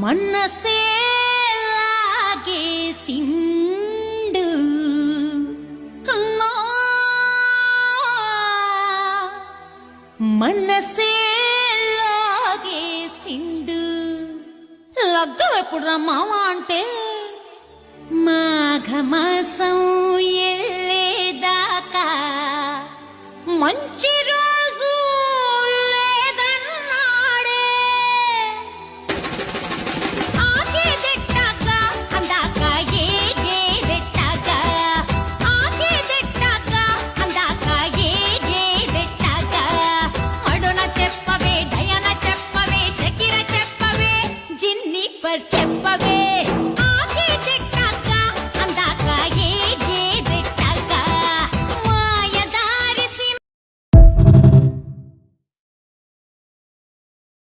మనసే లాగేసిండు నా మనసే లాగేసిండు. లగ్గం ఎప్పుడు రమ్మావా అంటే మాఘమాసం ఎల్లేదాకా మంచి